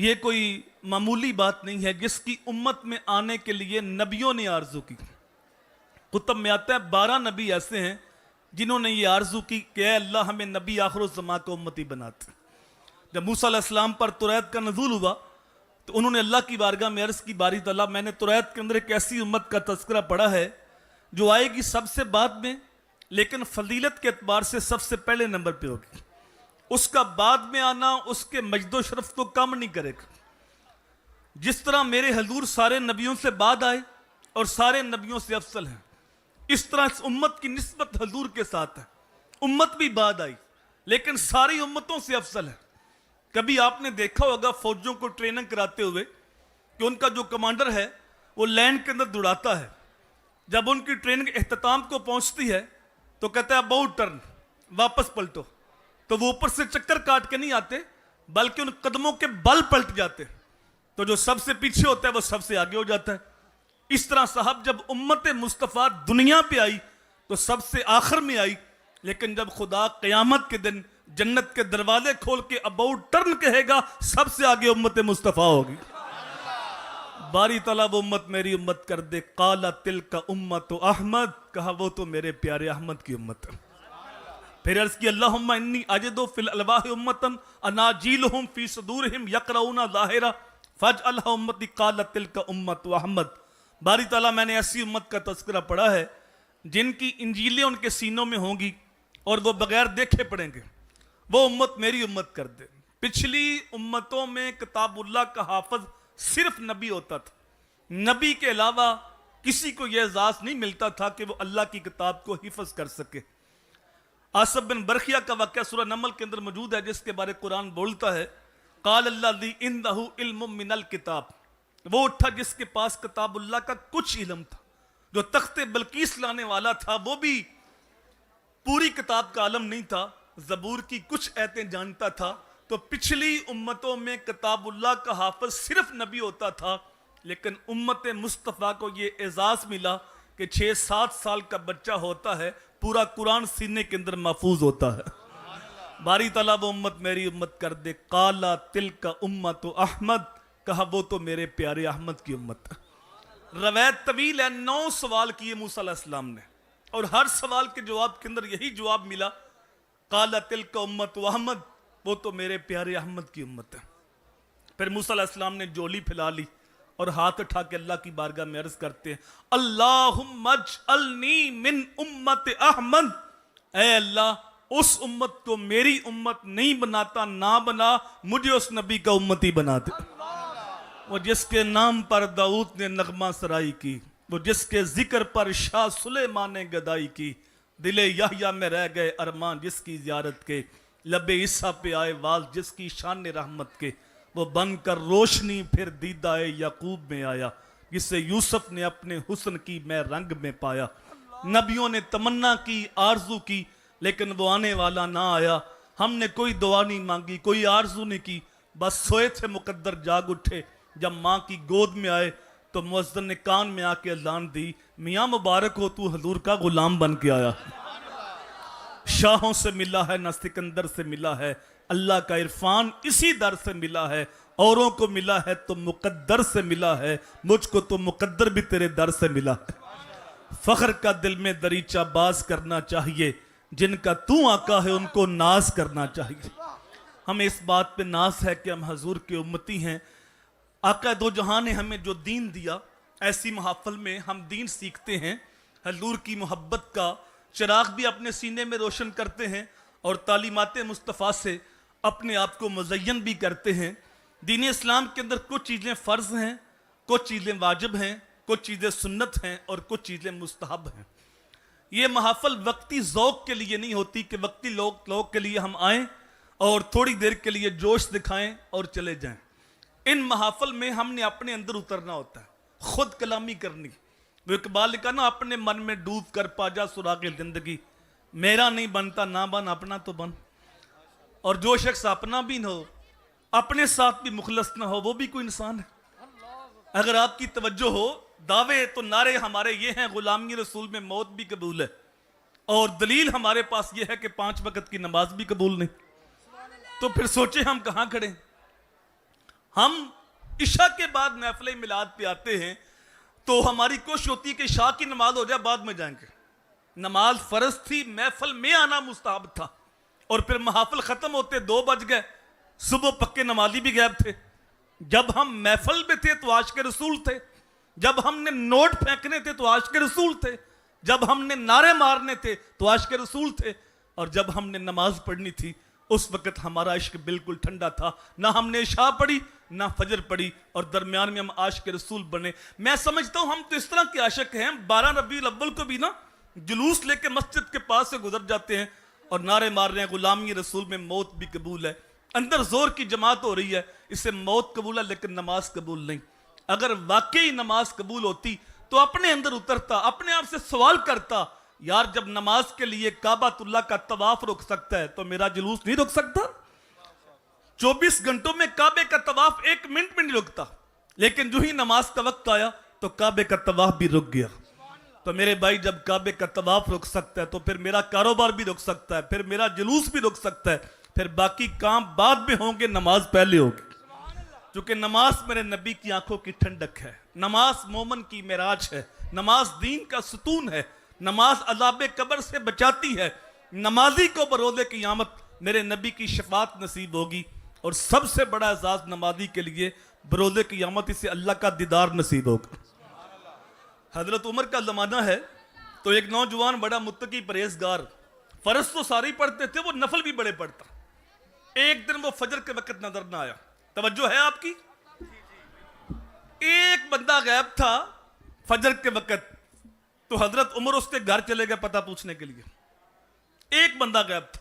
یہ کوئی معمولی بات نہیں ہے جس کی امت میں آنے کے لیے نبیوں نے آرزو کی. کتب میں آتا ہے 12 نبی ایسے ہیں جنہوں نے یہ آرزو کی کہ اے اللہ ہمیں نبی آخر الزمان کو امتی بناتے. جب موسیٰ علیہ السلام پر توریت کا نزول ہوا تو انہوں نے اللہ کی بارگاہ میں عرض کی باری تعالیٰ میں نے توریت کے اندر ایک ایسی امت کا تذکرہ پڑھا ہے جو آئے گی سب سے بعد میں لیکن فضیلت کے اعتبار سے سب سے پہلے نمبر پہ ہوگی. اس کا بعد میں آنا اس کے مجد و شرف کو کم نہیں کرے گا. جس طرح میرے حضور سارے نبیوں سے بعد آئے اور سارے نبیوں سے افضل ہیں اس طرح اس امت کی نسبت حضور کے ساتھ ہے. امت بھی بعد آئی لیکن ساری امتوں سے افضل ہے. کبھی آپ نے دیکھا ہوگا فوجوں کو ٹریننگ کراتے ہوئے کہ ان کا جو کمانڈر ہے وہ لینڈ کے اندر دوڑاتا ہے. جب ان کی ٹریننگ اختتام کو پہنچتی ہے تو کہتا ہے اباؤٹ ٹرن، واپس پلٹو. تو وہ اوپر سے چکر کاٹ کے نہیں آتے بلکہ ان قدموں کے بل پلٹ جاتے. تو جو سب سے پیچھے ہوتا ہے وہ سب سے آگے ہو جاتا ہے. اس طرح صاحب جب امت مصطفیٰ دنیا پہ آئی تو سب سے آخر میں آئی لیکن جب خدا قیامت کے دن جنت کے دروازے کھول کے اباؤٹ ٹرن کہے گا سب سے آگے امت مصطفیٰ ہوگی. باری تعالیٰ وہ امت میری امت کر دے. قال تلک امت احمد، کہا وہ تو میرے پیارے احمد کی امت ہے. پھر عرض کی اللہم انی اجدو فی الالواح امتا اناجیلہم فی صدورہم یقرؤون ظاہرہ فاجعلہ امتی. قال تلک امت احمد. باری تعالیٰ میں نے ایسی امت کا تذکرہ پڑھا ہے جن کی انجیلیں ان کے سینوں میں ہوں گی اور وہ بغیر دیکھے پڑھیں گے. وہ امت میری امت کر دے. پچھلی امتوں میں کتاب اللہ کا حافظ صرف نبی ہوتا تھا. نبی کے علاوہ کسی کو یہ اعزاز نہیں ملتا تھا کہ وہ اللہ کی کتاب کو حفظ کر سکے. آصف بن برخیہ کا واقعہ سورہ نمل کے اندر موجود ہے جس کے بارے قرآن بولتا ہے قال الذی عندہ علم من الکتاب. وہ اٹھا جس کے پاس کتاب اللہ کا کچھ علم تھا. جو تخت بلقیس لانے والا تھا وہ بھی پوری کتاب کا عالم نہیں تھا، زبور کی کچھ آیتیں جانتا تھا. تو پچھلی امتوں میں کتاب اللہ کا حافظ صرف نبی ہوتا تھا لیکن امت مصطفیٰ کو یہ اعزاز ملا کہ 6-7 سال کا بچہ ہوتا ہے پورا قرآن سینے کے اندر محفوظ ہوتا ہے. باری تعالیٰ وہ امت میری امت کر دے. قال تلک امت احمد، کہا وہ تو میرے پیارے احمد کی امت ہے. روایت طویل ہے، 9 سوال کیے موسیٰ علیہ السلام نے اور ہر سوال کے جواب کے اندر یہی جواب ملا قال تلک امت احمد، وہ تو میرے پیارے احمد کی امت ہے. پھر موسیٰ علیہ السلام نے جولی پھیلا لی اور ہاتھ اٹھا کے اللہ کی بارگاہ میں عرض کرتے ہیں اللہم اجعلنی من امت احمد. اے اللہ اس امت کو میری امت نہیں بناتا نہ بنا، مجھے اس نبی کا امتی بنا دے. وہ جس کے نام پر داؤد نے نغمہ سرائی کی، وہ جس کے ذکر پر شاہ سلیمان نے گدائی کی. دل یحییٰ میں رہ گئے ارمان جس کی زیارت کے، لب عیسیٰ پہ آئے واز جس کی شان رحمت کے. وہ بن کر روشنی پھر دیدہ یعقوب میں آیا جسے یوسف نے اپنے حسن کی میں رنگ میں پایا. نبیوں نے تمنا کی، آرزو کی لیکن وہ آنے والا نہ آیا. ہم نے کوئی دعا نہیں مانگی، کوئی آرزو نہیں کی، بس سوئے تھے مقدر جاگ اٹھے. جب ماں کی گود میں آئے تو مؤذن نے کان میں آ کے اذان دی میاں مبارک ہو تو حضور کا غلام بن کے آیا. شاہوں سے ملا ہے نہ سکندر سے ملا ہے، اللہ کا عرفان اسی در سے ملا ہے. اوروں کو ملا ہے تو مقدر سے ملا ہے، مجھ کو تو مقدر بھی تیرے در سے ملا ہے. فخر کا دل میں دریچہ باز کرنا چاہیے، جن کا تو آقا ہے ان کو ناز کرنا چاہیے. ہمیں اس بات پہ ناز ہے کہ ہم حضور کے امتی ہیں. آقا دو جہاں نے ہمیں جو دین دیا، ایسی محافل میں ہم دین سیکھتے ہیں، حضور کی محبت کا چراغ بھی اپنے سینے میں روشن کرتے ہیں اور تعلیمات مصطفیٰ سے اپنے آپ کو مزین بھی کرتے ہیں. دین اسلام کے اندر کچھ چیزیں فرض ہیں، کچھ چیزیں واجب ہیں، کچھ چیزیں سنت ہیں اور کچھ چیزیں مستحب ہیں. یہ محافل وقتی ذوق کے لیے نہیں ہوتی کہ وقتی لوگ کے لیے ہم آئیں اور تھوڑی دیر کے لیے جوش دکھائیں اور چلے جائیں. ان محافل میں ہم نے اپنے اندر اترنا ہوتا ہے، خود کلامی کرنی. وہ اقبال کا نا اپنے من میں ڈوب کر پا جا سراغ زندگی، میرا نہیں بنتا نہ بن اپنا تو بن. اور جو شخص اپنا بھی نہ ہو، اپنے ساتھ بھی مخلص نہ ہو، وہ بھی کوئی انسان ہے. اگر آپ کی توجہ ہو، دعوے تو نعرے ہمارے یہ ہیں غلامی رسول میں موت بھی قبول ہے، اور دلیل ہمارے پاس یہ ہے کہ 5 وقت کی نماز بھی قبول نہیں. تو پھر سوچیں ہم کہاں کھڑے ہیں. ہم عشاء کے بعد محفل میلاد پہ آتے ہیں تو ہماری کوشش ہوتی ہے کہ عشاء کی نماز ہو جائے، بعد میں جائیں گے. نماز فرض تھی، محفل میں آنا مستحب تھا. اور پھر محافل ختم ہوتے 2 بج گئے، صبح پکے نمازی بھی غائب تھے. جب ہم محفل میں تھے تو عاشق رسول تھے، جب ہم نے نوٹ پھینکنے تھے تو عاشق رسول تھے، جب ہم نے نعرے مارنے تھے تو عاشق رسول تھے، اور جب ہم نے نماز پڑھنی تھی اس وقت ہمارا عشق بالکل ٹھنڈا تھا. نہ ہم نے عشاء پڑھی نہ فجر پڑھی، اور درمیان میں ہم عاشق رسول بنے. میں سمجھتا ہوں ہم تو اس طرح کے عاشق ہیں، 12 ربیع الاول کو بھی نا جلوس لے کے مسجد کے پاس سے گزر جاتے ہیں اور نعرے مار رہے ہیں غلامی رسول میں موت بھی قبول ہے. اندر زور کی جماعت ہو رہی ہے، اس سے موت قبول ہے لیکن نماز قبول نہیں. اگر واقعی نماز قبول ہوتی تو اپنے اندر اترتا، اپنے آپ سے سوال کرتا، یار جب نماز کے لیے کعبۃ اللہ کا طواف رک سکتا ہے تو میرا جلوس نہیں رک سکتا؟ 24 گھنٹوں میں کعبے کا طواف 1 منٹ میں نہیں رکتا، لیکن جو ہی نماز کا وقت آیا تو کعبے کا طواف بھی رک گیا. تو میرے بھائی جب کعبے کا طواف رک سکتا ہے تو پھر میرا کاروبار بھی رک سکتا ہے، پھر میرا جلوس بھی رک سکتا ہے، پھر باقی کام بعد میں ہوں گے، نماز پہلے ہوگی. چونکہ نماز میرے نبی کی آنکھوں کی ٹھنڈک ہے، نماز مومن کی معراج ہے، نماز دین کا ستون ہے، نماز عذاب قبر سے بچاتی ہے. نمازی کو بروز قیامت میرے نبی کی شفاعت نصیب ہوگی، اور سب سے بڑا اعزاز نمازی کے لیے بروز قیامت اسے اللہ کا دیدار نصیب ہوگا. حضرت عمر کا زمانہ ہے تو ایک نوجوان بڑا متقی پرہیزگار، فرض تو ساری پڑھتے تھے، وہ نفل بھی بڑے پڑھتا. ایک دن وہ فجر کے وقت نظر نہ آیا. توجہ ہے آپ کی؟ ایک بندہ غائب تھا فجر کے وقت، تو حضرت عمر اس کے گھر چلے گئے پتہ پوچھنے کے لیے. ایک بندہ غائب تھا،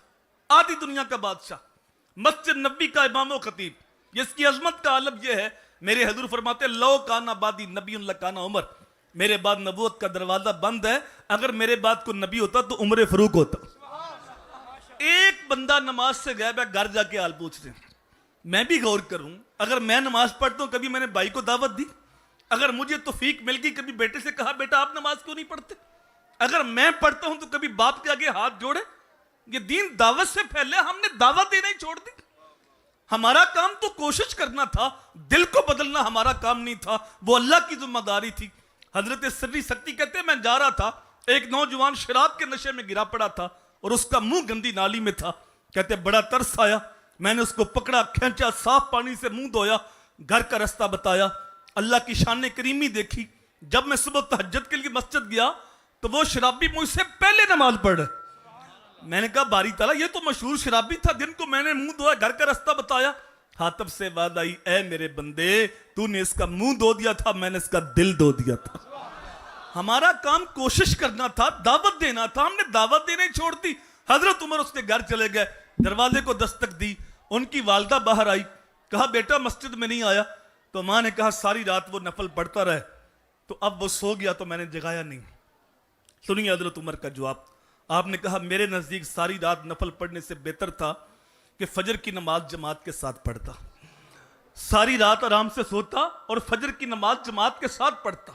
آدھی دنیا کا بادشاہ، مسجد نبی کا امام و خطیب، جس کی عظمت کا عالم یہ ہے، میرے حضور فرماتے لو کانا بادی نبی لکانا عمر، میرے بعد نبوت کا دروازہ بند ہے، اگر میرے بعد کوئی نبی ہوتا تو عمر فاروق ہوتا. ایک بندہ نماز سے غائب ہے، گھر جا کے حال پوچھ رہے ہیں. میں بھی غور کروں، اگر میں نماز پڑھتا ہوں کبھی میں نے بھائی کو دعوت دی؟ اگر مجھے توفیق مل گئی کبھی بیٹے سے کہا بیٹا آپ نماز کیوں نہیں پڑھتے؟ اگر میں پڑھتا ہوں تو کبھی باپ کے آگے ہاتھ جوڑے؟ یہ دین دعوت سے پہلے ہم نے دعوت دینا ہی چھوڑ دی. ہمارا کام تو کوشش کرنا تھا، دل کو بدلنا ہمارا کام نہیں تھا، وہ اللہ کی ذمہ داری تھی. حضرت سری سکتی کہتے ہیں میں جا رہا تھا، ایک نوجوان شراب کے نشے میں گرا پڑا تھا اور اس کا منہ گندی نالی میں تھا. کہتے بڑا ترس آیا، میں نے اس کو پکڑا، کھینچا، صاف پانی سے منہ دھویا، گھر کا رستہ بتایا، اللہ کی شان کریمی دیکھی. جب میں صبح تہجد کے لیے مسجد گیا تو وہ شرابی مجھ سے پہلے نماز پڑھ رہے. میں نے کہا باری تعالیٰ یہ تو مشہور شرابی تھا جن کو میں نے منہ دھویا، گھر کا رستہ بتایا. حاتب سے آواز آئی اے میرے بندے، تو نے اس کا منہ دھو دیا تھا، میں نے اس کا دل دھو دیا تھا. ہمارا کام کوشش کرنا تھا، دعوت دینا تھا، ہم نے دعوت دینے چھوڑ دی. حضرت عمر اس کے گھر چلے گئے، دروازے کو دستک دی، ان کی والدہ باہر آئی، کہا بیٹا مسجد میں نہیں آیا؟ تو ماں نے کہا ساری رات وہ نفل پڑھتا رہے، تو اب وہ سو گیا تو میں نے جگایا نہیں. سنیے حضرت عمر کا جواب. آپ نے کہا میرے نزدیک ساری رات نفل پڑھنے سے بہتر تھا کہ فجر کی نماز جماعت کے ساتھ پڑھتا. ساری رات آرام سے سوتا اور فجر کی نماز جماعت کے ساتھ پڑھتا.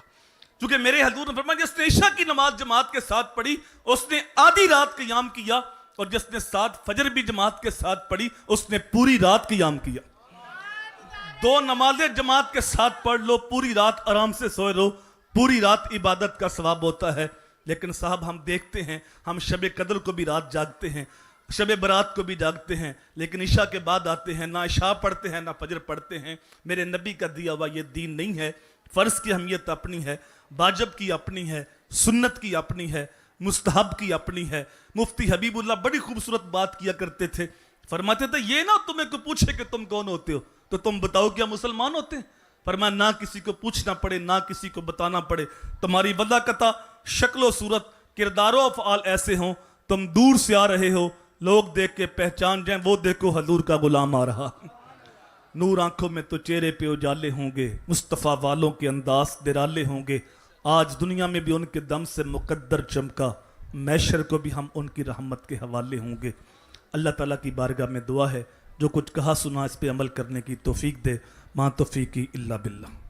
چونکہ میرے حضور نے فرمایا جس نے عشاء کی نماز جماعت کے ساتھ پڑھی اس نے آدھی رات قیام کیا، اور جس نے ساتھ فجر بھی جماعت کے ساتھ پڑھی اس نے پوری رات قیام کیا. 2 نمازیں جماعت کے ساتھ پڑھ لو، پوری رات آرام سے سوئے رہو، پوری رات عبادت کا ثواب ہوتا ہے. لیکن صاحب ہم دیکھتے ہیں ہم شب قدر کو بھی رات جاگتے ہیں، شب برات کو بھی جاگتے ہیں، لیکن عشاء کے بعد آتے ہیں، نہ عشاء پڑھتے ہیں نہ فجر پڑھتے ہیں. میرے نبی کا دیا ہوا یہ دین نہیں ہے. فرض کی اہمیت اپنی ہے، واجب کی اپنی ہے، سنت کی اپنی ہے، مستحب کی اپنی ہے. مفتی حبیب اللہ بڑی خوبصورت بات کیا کرتے تھے، فرماتے تھے یہ نہ تمہیں کوئی پوچھے کہ تم کون ہوتے ہو تو تم بتاؤ کیا مسلمان ہوتے ہیں. فرمایا نہ کسی کو پوچھنا پڑے نہ کسی کو بتانا پڑے، تمہاری وضاقتہ شکل و صورت کردار و افعال ایسے ہوں، تم دور سے آ رہے ہو، لوگ دیکھ کے پہچان جائیں وہ دیکھو حضور کا غلام آ رہا. نور آنکھوں میں تو چہرے پہ اجالے ہوں گے، مصطفیٰ والوں کے انداز نرالے ہوں گے. آج دنیا میں بھی ان کے دم سے مقدر چمکا، محشر کو بھی ہم ان کی رحمت کے حوالے ہوں گے. اللہ تعالیٰ کی بارگاہ میں دعا ہے جو کچھ کہا سنا اس پہ عمل کرنے کی توفیق دے. ما توفیقی الا باللہ.